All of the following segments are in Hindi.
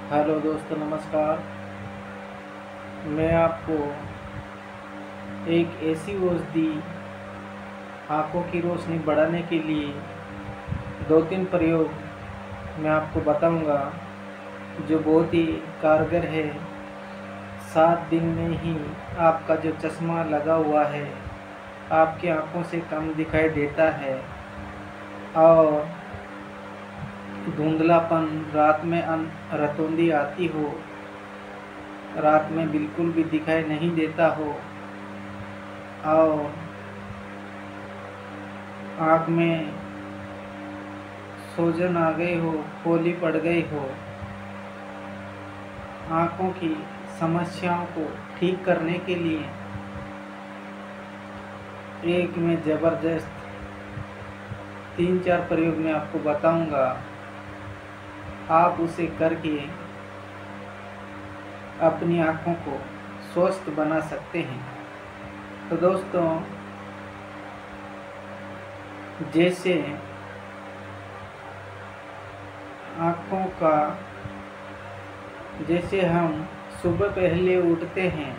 हेलो दोस्तों, नमस्कार। मैं आपको एक ऐसी औषधि आँखों की रोशनी बढ़ाने के लिए 2-3 प्रयोग मैं आपको बताऊंगा, जो बहुत ही कारगर है। 7 दिन में ही आपका जो चश्मा लगा हुआ है आपकी आँखों से कम दिखाई देता है, और धुंधलापन, रात में रतौंधी आती हो, रात में बिल्कुल भी दिखाई नहीं देता हो, और आँख में सूजन आ गई हो, फोली पड़ गई हो, आँखों की समस्याओं को ठीक करने के लिए एक में ज़बरदस्त 3-4 प्रयोग मैं आपको बताऊंगा। आप उसे करके अपनी आँखों को स्वस्थ बना सकते हैं। तो दोस्तों, जैसे आँखों का, जैसे हम सुबह पहले उठते हैं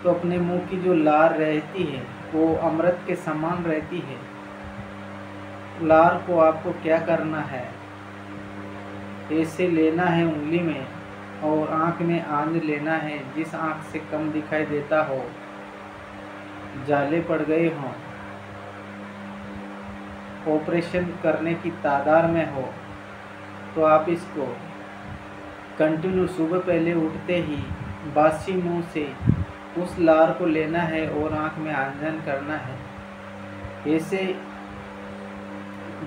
तो अपने मुंह की जो लार रहती है वो अमृत के समान रहती है। लार को आपको क्या करना है, ऐसे लेना है उंगली में और आँख में आंज लेना है। जिस आँख से कम दिखाई देता हो, जाले पड़ गए हों, ऑपरेशन करने की तादाद में हो, तो आप इसको कंटिन्यू सुबह पहले उठते ही बासी मुंह से उस लार को लेना है और आँख में आंजन करना है। ऐसे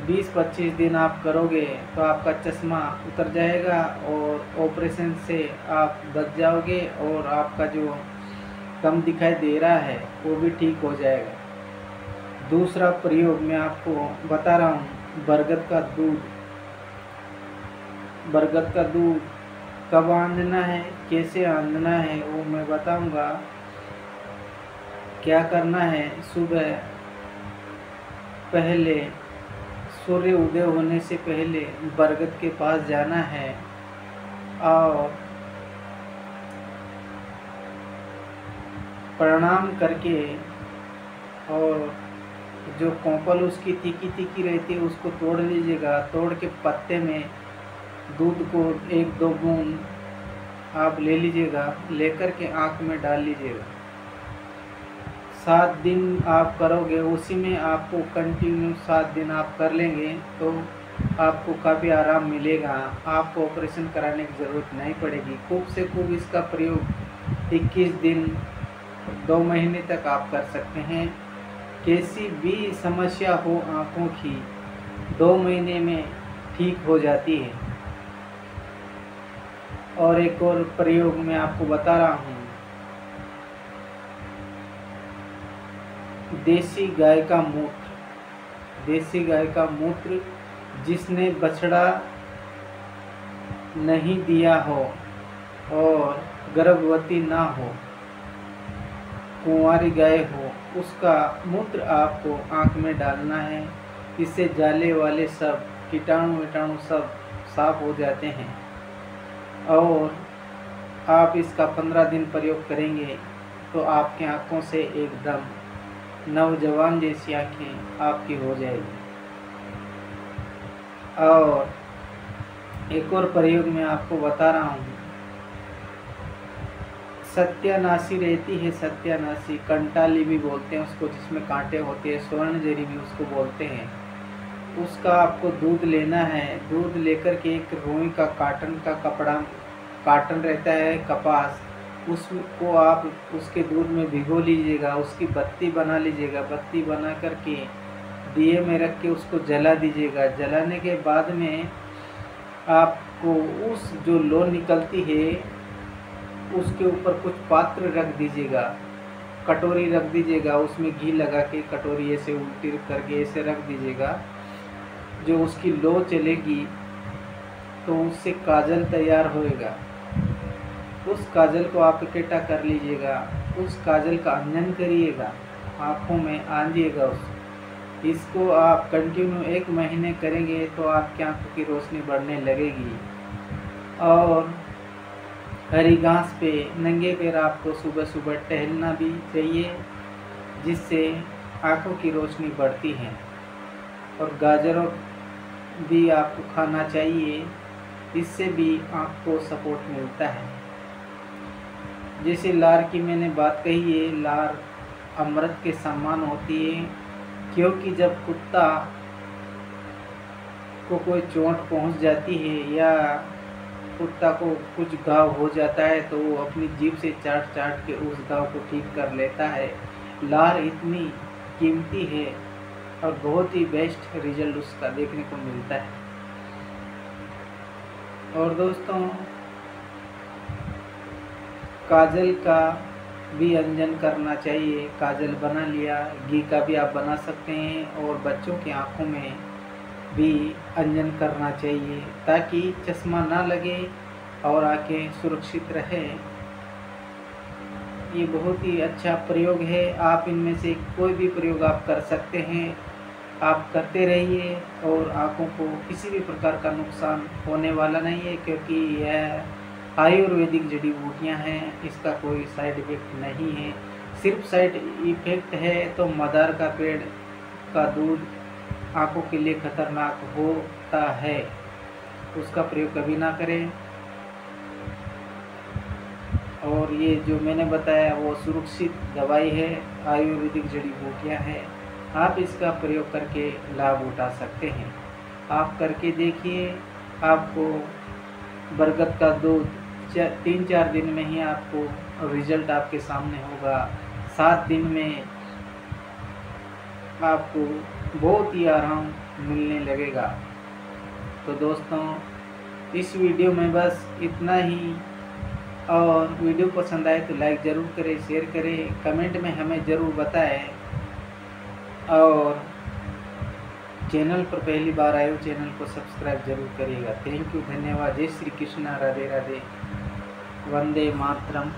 20-25 दिन आप करोगे तो आपका चश्मा उतर जाएगा और ऑपरेशन से आप बच जाओगे, और आपका जो कम दिखाई दे रहा है वो भी ठीक हो जाएगा। दूसरा प्रयोग मैं आपको बता रहा हूँ, बरगद का दूध। बरगद का दूध कब आंजना है, कैसे आंजना है, वो मैं बताऊंगा। क्या करना है, सुबह पहले सूर्य उदय होने से पहले बरगद के पास जाना है और प्रणाम करके, और जो कोंपल उसकी तीखी तीखी रहती है उसको तोड़ लीजिएगा। तोड़ के पत्ते में दूध को 1-2 बूंद आप ले लीजिएगा, लेकर के आँख में डाल लीजिएगा। 7 दिन आप करोगे, उसी में आपको कंटिन्यू 7 दिन आप कर लेंगे तो आपको काफ़ी आराम मिलेगा। आपको ऑपरेशन कराने की ज़रूरत नहीं पड़ेगी। खूब से खूब इसका प्रयोग 21 दिन 2 महीने तक आप कर सकते हैं। कैसी भी समस्या हो आँखों की, 2 महीने में ठीक हो जाती है। और एक और प्रयोग मैं आपको बता रहा हूँ, देसी गाय का मूत्र। देसी गाय का मूत्र, जिसने बछड़ा नहीं दिया हो और गर्भवती ना हो, कुंवारी गाय हो, उसका मूत्र आपको आँख में डालना है। इससे जाले वाले सब कीटाणु सब साफ हो जाते हैं। और आप इसका 15 दिन प्रयोग करेंगे तो आपकी आँखों से एकदम नौजवान जैसी आँखें आपकी हो जाएगी। और एक और प्रयोग मैं आपको बता रहा हूँ, सत्यानाशी रहती है, सत्यानाशी, कंटाली भी बोलते हैं उसको, जिसमें कांटे होते हैं, स्वर्ण जरी भी उसको बोलते हैं। उसका आपको दूध लेना है। दूध लेकर के एक रुई का काटन का कपड़ा, काटन रहता है, कपास, उसको आप उसके दूध में भिगो लीजिएगा। उसकी बत्ती बना लीजिएगा। बत्ती बना करके दिए में रख के उसको जला दीजिएगा। जलाने के बाद में आपको उस जो लो निकलती है उसके ऊपर कुछ पात्र रख दीजिएगा, कटोरी रख दीजिएगा। उसमें घी लगा के कटोरी ऐसे उल्टी करके ऐसे रख दीजिएगा। जो उसकी लो चलेगी तो उससे काजल तैयार होएगा। उस काजल को आप इकट्ठा कर लीजिएगा। उस काजल का अंजन करिएगा, आँखों में आंजिएगा इसको आप कंटिन्यू 1 महीने करेंगे तो आपकी आँखों की रोशनी बढ़ने लगेगी। और हरी घास पे नंगे पैर आपको सुबह सुबह टहलना भी चाहिए, जिससे आँखों की रोशनी बढ़ती है। और गाजरों भी आपको खाना चाहिए, इससे भी आँख को सपोर्ट मिलता है। जैसे लार की मैंने बात कही है, लार अमृत के समान होती है, क्योंकि जब कुत्ता को कोई चोट पहुंच जाती है या कुत्ता को कुछ घाव हो जाता है तो वो अपनी जीभ से चाट चाट के उस घाव को ठीक कर लेता है। लार इतनी कीमती है और बहुत ही बेस्ट रिजल्ट उसका देखने को मिलता है। और दोस्तों, काजल का भी अंजन करना चाहिए। काजल बना लिया, घी का भी आप बना सकते हैं, और बच्चों की आँखों में भी अंजन करना चाहिए ताकि चश्मा ना लगे और आंखें सुरक्षित रहे। ये बहुत ही अच्छा प्रयोग है। आप इनमें से कोई भी प्रयोग आप कर सकते हैं, आप करते रहिए और आँखों को किसी भी प्रकार का नुकसान होने वाला नहीं है, क्योंकि यह आयुर्वेदिक जड़ी बूटियाँ हैं, इसका कोई साइड इफ़ेक्ट नहीं है। सिर्फ साइड इफ़ेक्ट है तो मदार का पेड़ का दूध आँखों के लिए खतरनाक होता है, उसका प्रयोग कभी ना करें। और ये जो मैंने बताया वो सुरक्षित दवाई है, आयुर्वेदिक जड़ी बूटियाँ हैं, आप इसका प्रयोग करके लाभ उठा सकते हैं। आप करके देखिए, आपको बरगद का दूध 3-4 दिन में ही आपको रिजल्ट आपके सामने होगा। 7 दिन में आपको बहुत ही आराम मिलने लगेगा। तो दोस्तों, इस वीडियो में बस इतना ही, और वीडियो पसंद आए तो लाइक ज़रूर करें, शेयर करें, कमेंट में हमें ज़रूर बताएं। और चैनल पर पहली बार आए हो चैनल को सब्सक्राइब जरूर करिएगा। थैंक यू, धन्यवाद। जय श्री कृष्णा, राधे राधे, वंदे मातरम।